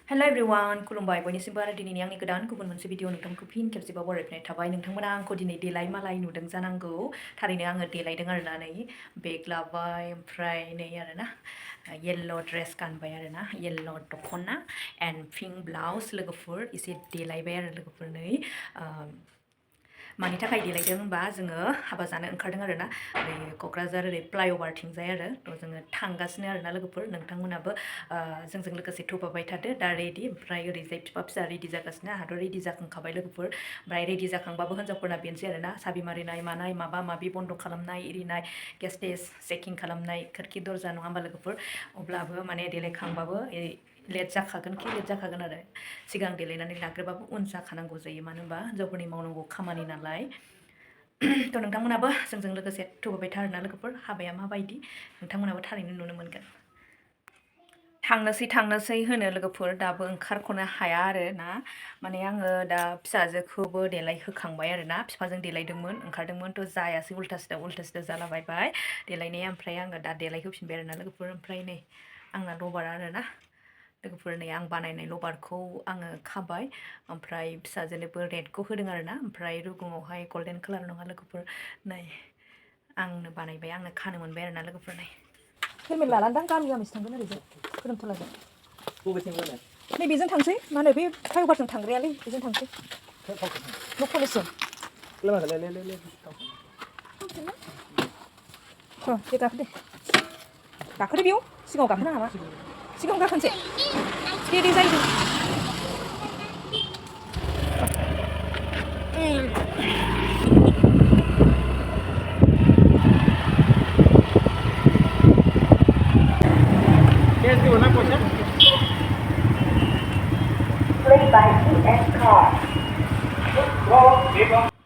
Hello everyone, खुलुमबाय बयनिसिमबो आरो दिनैनि आंनि गोदान गुबुन मोनसे भिडिअ नोंथांखौ फिन खेबसेबाव बरायफिननाय थाबाय नोंथांमोना आंखौ दिनै देलाय मालाय नुदों जानांगौ थारैनो आङो देलायदों आरोना नै बेग लाबाय ओमफ्राय नै आरोना येल्ल' ड्रेस गानबाय आरोना येल्ल' दख'ना एन्ड पिंक ब्लाउस लोगोफोर एसे देलायबाय आरो लोगोफोर नै मानि थाखाय देलायदों होनबा जोङो हाबा जानो ओंखारदों आरोना ओरै क'क्राझार ओरै फ्लाइअभार थिंजाय आरो थ' जोङो थांगासिनो आरोना लोगोफोर नोंथांमोनाबो जोंजों लोगोसे थुफाबाय थादो दा रेडि ओमफ्राय ओरैजाय बिफा फिसा रेडि जागासिनो आंहाथ' रेडि जाखांखाबाय लोगोफोर ओमफ्राय रेडि जाखांबाबो हिन्जावफोरना बेनोसै आरोना साबि मारिनाय मानाय माबा माबि बन्द' खालामनाय इरिनाय गेस टेस चेकिं खालामनाय खोरखि दरजा नङा होमबा लोगोफोर अब्लाबो माने देलायखांबाबो लेट जाखागोन आरो सिगां देलायनानै लाग्रोबाबो उन जाखानांगौ जायो मानो होनबा हिन्जावफोरनि मावनांगौ खामानि नालाय थ' नोंथांमोनाबो जोंजों लोगोसे थुबोबाय थारोना लोगोफोर हाबाया माबायदि नोंथांमोनाबो थारैनो नुनो मोनगोन थांनोसै होनो लोगोफोर दाबो ओंखारख'नो हाया आरो ना माने आङो दा फिसाजोखौबो देलायहोखांबाय आरो ना बिफाजों देलायदोंमोन ओंखारदोंमोन थ' जायासै उल्था सिदा जालाबायबाय देलायनाया ओमफ्राय आङो दा देलायहोफिनबाय आरोना लोगोफोर ओमफ्राय नै आंना लबारा आरोना लोगोफोर नै आं बानायनाय लबारखौ आङो खाबाय ओमफ्राय फिसाजोनोबो रेडखौ होदों आरोना ओमफ्राय रुगुङावहाय गल्डेन कालार नङा लोगोफोर नै आंनो बानायबाय आंनो खानो मोनबाय आरोना लोगोफोर नै हेलमेट लानानै गामिसो थांगोन ओरैजाय खोरोमथलाजों नै बेजों थांसै मा होनो बे फ्लाइअभारजों थांग्रायालै बेजों थांसै न' कलेजजों दे गाखोदो बेयाव सिगाङाव गाखोनो हामा सिगाङाव गाखोनोसै दे जायो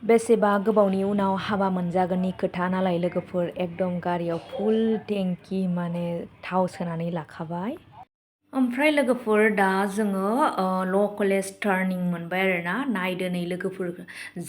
बेसेबा गोबावनि उनाव हाबा मोनजागोननि खोथा नालाय लोगोफोर एकदम गारियाव फुल टेंकि माने थाव सोनानै लाखाबाय ओमफ्राय लोगोफोर दा जोङो ल' कलेज टार्निं मोनबाय आरोना नायदो नै लोगोफोर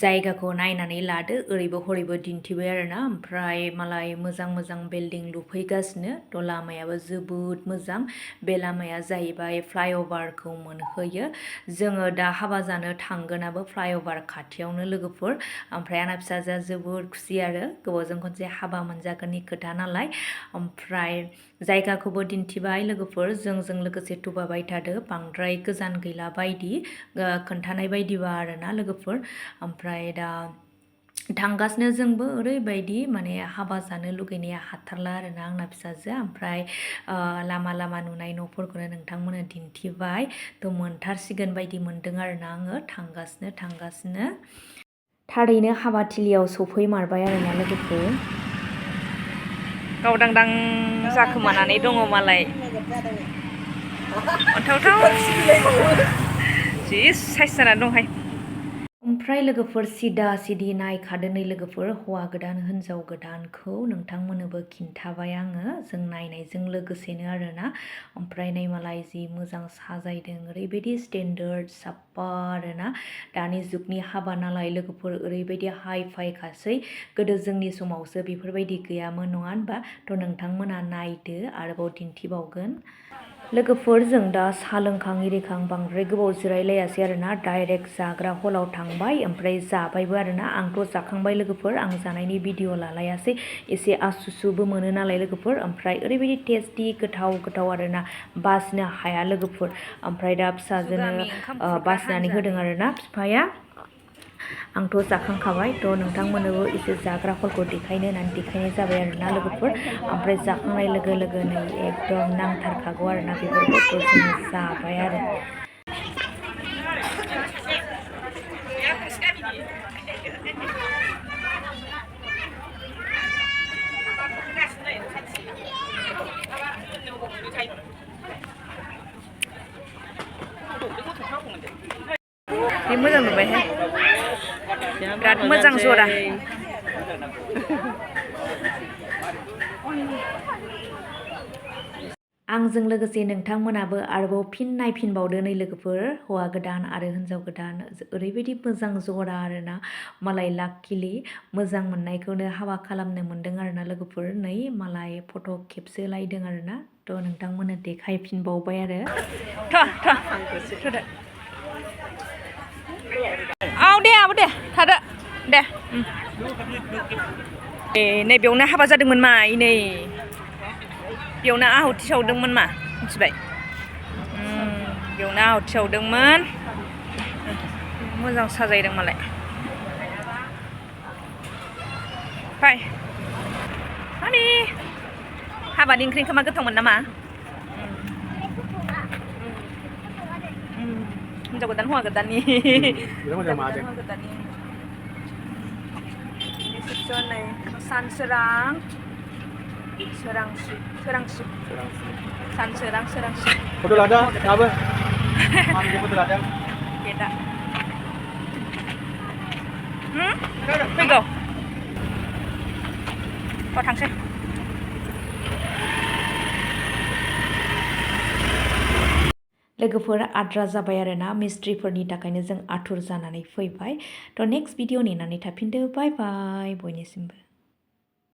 जायगाखौ नायनानै लादो ओरैबो हरैबो दिन्थिबाय आरोना ओमफ्राय मालाय मोजां बिल्डिं लुफैगासिनो थ' लामायाबो जोबोद मोजां बे लामाया जाहैबाय फ्लाइअभारखौ मोनहैयो जोङो दा हाबा जानो थांगोनाबो फ्लाइअभार खाथियावनो लोगोफोर ओमफ्राय आंना फिसाजोआ जोबोद खुसि आरो गोबावजों खनसे हाबा मोनजागोननि खोथा नालाय ओमफ्राय जायगाखौबो दिन्थिबाय लोगोफोर जोंजों लोगोसे थुबाबाय थादो बांद्राय गोजान गैला बायदि खोन्थानाय बायदिबा आरोना लोगोफोर ओमफ्राय दा थांगासिनो जोंबो ओरैबायदि माने हाबा जानो लुगैनाया हाथारला आरोना आंना फिसाजोआ ओमफ्राय लामा नुनाय न'फोरखौनो नोंथांमोननो दिन्थिबाय थ' मोनथारसिगोन बायदि मोनदों आरोना आङो थांगासिनो थारैनो हाबाथिलियाव सफैमारबाय आरोना लोगोफोर गावदांदां जाखोमानानै दङ मालाय अन्थावथाव जि साइस जानानै दंहाय ओमफ्राय लोगोफोर सिदा सिदि नायखादो नै लोगोफोर हौवा गोदान हिन्जाव गोदानखौ नोंथांमोननोबो खिन्थाबाय आङो जों नायनायजों लोगोसेनो आरोना ओमफ्राय नै मालाय जि मोजां साजायदों ओरैबायदि स्टेन्डार्ड साफा आरोना दानि जुगनि हाबा नालाय लोगोफोर ओरैबायदि हाइ फाइखासै गोदो जोंनि समावसो बेफोरबायदि गैयामोन नङा होनबा थ' नोंथांमोना नायदो आरोबाव दिन्थिबावगोन लोगोफोर जों दा साहा लोंखां इरिखां बांद्राय गोबाव जिरायलायासै आरोना डाइरेक्ट जाग्रा हलाव थांबाय ओमफ्राय जाबायबो आरोना आंथ' जाखांबाय लोगोफोर आं जानायनि भिडिअ लालायासै एसे आसुसुबो मोनो नालाय लोगोफोर ओमफ्राय ओरैबायदि टेस्टि गोथाव आरोना बासिनो हाया लोगोफोर ओमफ्राय दा फिसाजोनो बासिनानै होदों आरोना बिफाया आंथ' जाखांखाबाय थ' नोंथांमोननोबो एसे जाग्राफोरखौ देखायनो होननानै देखायनाय जाबाय आरोना लोगोफोर ओमफ्राय जाखांनाय लोगो लोगोनो एकदम नांथारखागौ आरोना बेफोरखौ थ' जोङो जाबाय आरो बे मोजां नुबायहाय बिराद मोजां जरा आंजों लोगोसे नोंथांमोनाबो आरोबाव फिन नायफिनबावदो नै लोगोफोर हौवा गोदान आरो हिन्जाव गोदान ओरैबायदि मोजां जरा आरोना मालाय लाकिलि मोजां मोननायखौनो हाबा खालामनो मोनदों आरोना लोगोफोर नै मालाय फट' खेबसोलायदों आरोना थ' नोंथांमोननो देखायफिनबावबाय आरो थ'दो औ दे आब' दे थादो दे नै बेयावनो हाबा जादोंमोन मा नै बेयावनो आहुथि सावदोंमोन मा मिथिबाय बेयावनो आहुथि सावदोंमोन मोजां साजायदों मालाय फाय मामि हाबानि ओंख्रि ओंखामा गोथावमोन नामा हिनजाव गोदान हौवा गोदाननि रिसेपसन नै सान सोरां सोरांसि सान सोरां सोरांसि Foto ladang, apa? Ambil foto ladang. Kita. Fैगौ थांसै लोगोफोर आद्रा जाबाय आरोना मिस्ट्रिफोरनि थाखायनो जों आथुर जानानै फैबाय थ' नेक्स्ट भिडिअ नेनानै थाफिनदो बाय बाय बयनिसिमबो